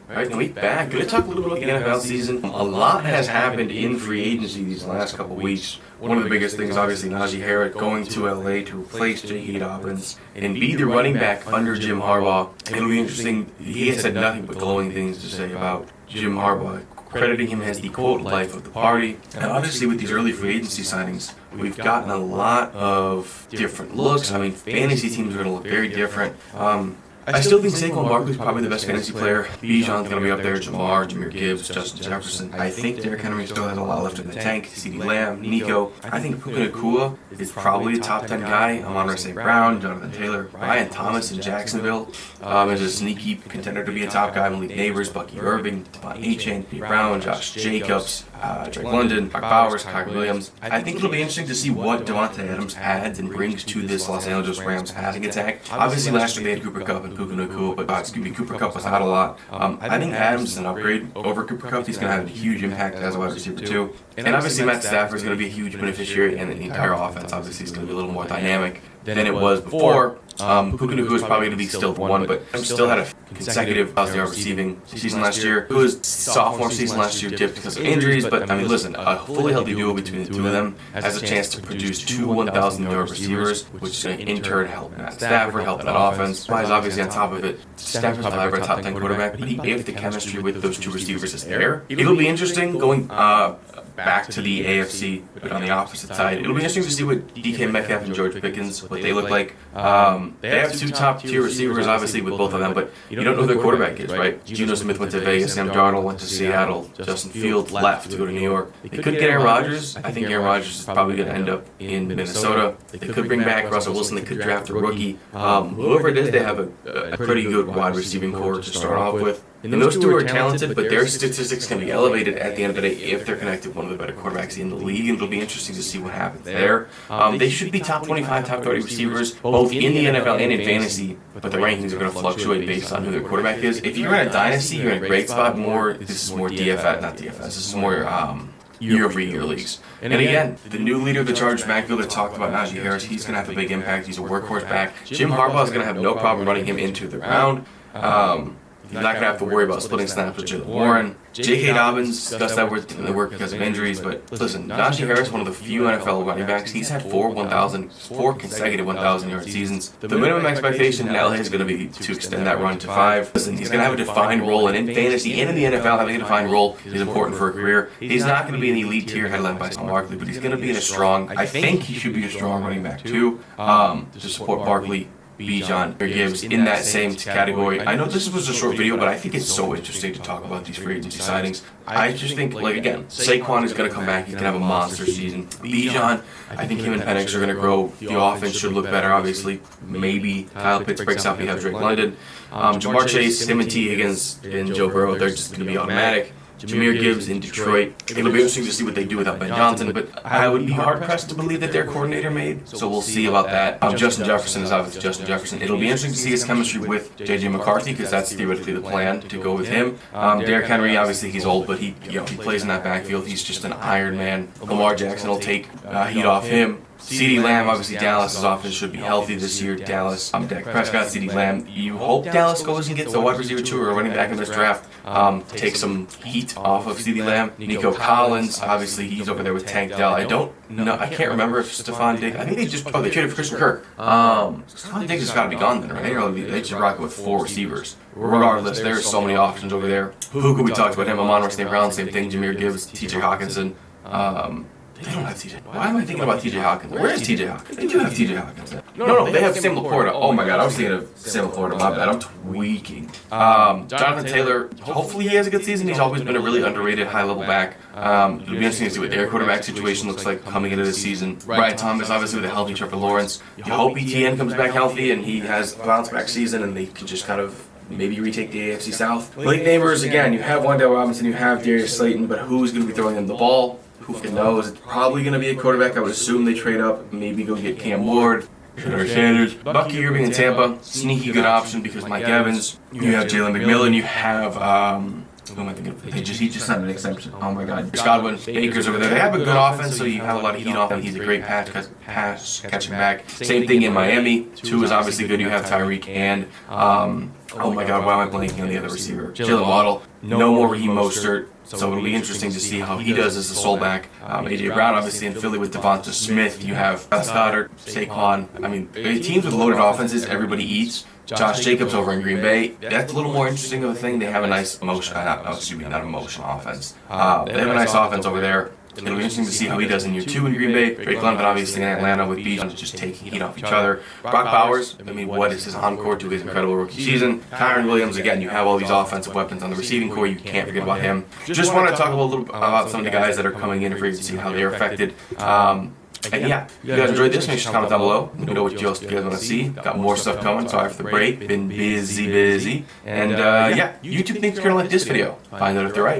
Right, and week back, going to talk a little bit about the NFL season. A lot has happened in free agency these last couple weeks. One of the biggest things, obviously, Najee Harris going to LA to replace J.K. Dobbins and be the running back under Jim Harbaugh. It'll be interesting. He has said nothing but glowing things to say about Jim Harbaugh, crediting him as the quote life of the party. And obviously, with these early free agency signings, we've gotten a lot of different looks. I mean, fantasy teams are going to look very different. I still think Saquon Barkley's probably the best fantasy player. Bijan's going to be up there. Jamar, Jahmyr Gibbs, Justin Jefferson. I think Derrick Henry still has a lot left in the tank. CeeDee Lamb, Nico. I think Puka Nacua is probably a top 10 guy. Amon-Ra St. Brown, Jonathan Taylor, Brian Thomas in Jacksonville is a sneaky contender to be a top guy. Malik Neighbors, Bucky Irving, Devon Achane, P. Brown, Josh Jacobs, Drake London, Mark Bowers, Kyrie Williams. I think it'll be interesting to see what Devontae Adams adds and brings to this Los Angeles Rams passing attack. Obviously, last year they had Cooper Kupp and Puka Nacua, but Cooper Kupp was out a lot. I think Adams is an upgrade over Cooper Kupp. He's going to have a huge impact as a wide receiver too. And obviously Matt Stafford is going to be a huge beneficiary, and the entire offense obviously is going to be a little more dynamic than it was before. Puka Nacua is probably going to be still the one, but still had a consecutive positive receiving season last year. Whose sophomore season last year dipped because of injuries, but I mean, listen, a fully healthy duo between the two of them has a chance to produce two 1,000-yard receivers, which is going to in turn help Matt Stafford, help that offense. He's obviously on top of it. Stafford's probably a top 10 quarterback, but if the chemistry with those two receivers is there, it'll be interesting going back to the AFC, but on the opposite side. It'll be interesting to see what DK Metcalf and George Pickens, what they look like. They have two top-tier receivers, obviously, with both of them, but you don't know who their quarterback is, right? Geno Smith went to Vegas, Sam Darnold went to Seattle, Justin Fields left to go to New York. They could get Aaron Rodgers. I think Aaron Rodgers is probably going to end up in Minnesota. They could bring back Russell Wilson. They could draft a rookie. Whoever it is, they have a pretty good wide receiving core to start off with. And those two are talented, but their statistics can be elevated at the end of the day if they're connected with one of the better quarterbacks in the league, and it'll be interesting to see what happens there. They should be top 25, top 30 receivers, both in the NFL and in fantasy, but the rankings are going to fluctuate based on who their quarterback is. If you're in a dynasty, you're in a great spot. This is more DFS, not DFS. This is more year-over-year leagues. And again, the new leader of the Chargers backfield that talked about Najee Harris, he's going to have a big impact. He's a workhorse back. Jim Harbaugh is going to have no problem running him into the ground. He's not going to have to worry about splitting snaps with Jalen Warren. J.K. Dobbins does that work because of injuries, but listen, Najee Harris, one of the few NFL running backs, he's had four consecutive 1,000-yard seasons. The minimum expectation in LA is going to be to extend that run to 5. Listen, he's going to have a defined role, and in fantasy and in the NFL, having a defined role is important for a career. He's not going to be in the elite tier headlined by Saquon Barkley, but he's going to be I think he should be a strong running back too, to support Barkley, Bijan, or Gibbs in that same category. I know this was a short video, but I think it's so interesting to talk about these free agency signings. I just think, again, Saquon is going to come back. He's going to have a monster season. Bijan, I think him and Penix are going to grow. The offense should look better, obviously. Maybe Kyle Pitts breaks out. We have Drake London. Jamar Chase, Tim and T. Higgins, and Joe Burrow, they're just going to be automatic. Jahmyr Gibbs in Detroit. It'll be interesting to see what they do without Ben Johnson, but I would be hard-pressed to believe that their coordinator made, so we'll see about that. Justin Jefferson is obviously Justin Jefferson. It'll be interesting to see his chemistry with J.J. McCarthy, because that's theoretically the plan, to go with him. Derrick Henry, obviously he's old, but he plays in that backfield. He's just an iron man. Lamar Jackson will take heat off him. CeeDee Lamb, obviously Dallas's offense should be healthy this year. Dallas, Dak Prescott, CeeDee Lamb. You hope Dallas goes and gets a wide receiver 2 or a running back in this draft. Take some heat off of CeeDee Lamb. Nico Collins, obviously he's over there with Tank Dell. I can't remember if Stephon Diggs. I think they traded for Christian Kirk. Stephon Diggs has got to be gone then, right? They should rock it with 4 receivers. Regardless, there's so many options over there. Puka, we talked about him. Amon-Ra St. Brown, same thing. Jahmyr Gibbs, T.J. Hawkinson. They don't have TJ. Why am I thinking about TJ Hawkins? Where is TJ Hawkins? They do have TJ Hawkins. No, they have Sam Laporta. Oh my god, I was thinking of Sam Laporta. My bad, I'm tweaking. Jonathan Taylor, hopefully he has a good season. He's always been a really underrated high-level back. It'll be interesting to see what their quarterback situation looks like coming into this season. Brian Thomas, obviously with a healthy Trevor Lawrence. You hope ETN comes back healthy and he has a bounce-back season and they can just kind of maybe retake the AFC South. Blake Neighbors, again, you have Wendell Robinson, you have Darius Slayton, but who's going to be throwing them the ball? Who knows? It's probably going to be a quarterback. I would assume they trade up, maybe go get Cam Ward, Sanders, Bucky Irving in Tampa. Sneaky good option because Mike Evans. You have Jalen McMillan. You have who am I thinking of? He just signed an extension. Oh my God, Godwin, Baker's over there. They have a good offense, so you have a lot of heat off him. He's a great pass catching back. Same thing in Miami. 2 is obviously good. You have Tyreek and oh my God, why am I blanking on the other receiver? Jalen Waddle. No more Raheem Mostert. So it'll be interesting to see how he does as a sole back. A.J. Brown, obviously, in Philly with Devonta Smith. You have Goddard, Saquon. I mean, teams with loaded offenses, everybody eats. Josh Jacobs over in Green Bay. That's a little more interesting of a thing. They have a nice not emotion offense. They have a nice offense over there. It'll be interesting to see how he does in year 2 in Green Bay. Drake London, obviously, in Atlanta with Bijan just taking heat off each other. Brock Bowers, I mean, what is his encore to his incredible rookie season? Kyron Williams, again, you have all these offensive weapons on the receiving core. You can't forget about him. Just want to talk a little about some of the guys that are coming in for you to see how they're affected. And yeah, if you guys enjoyed this, make sure to comment down below. Let me know what else you guys want to see. Got more stuff coming. Sorry for the break. Been busy. And yeah, YouTube thinks you're going to like this video. Find out if they're right.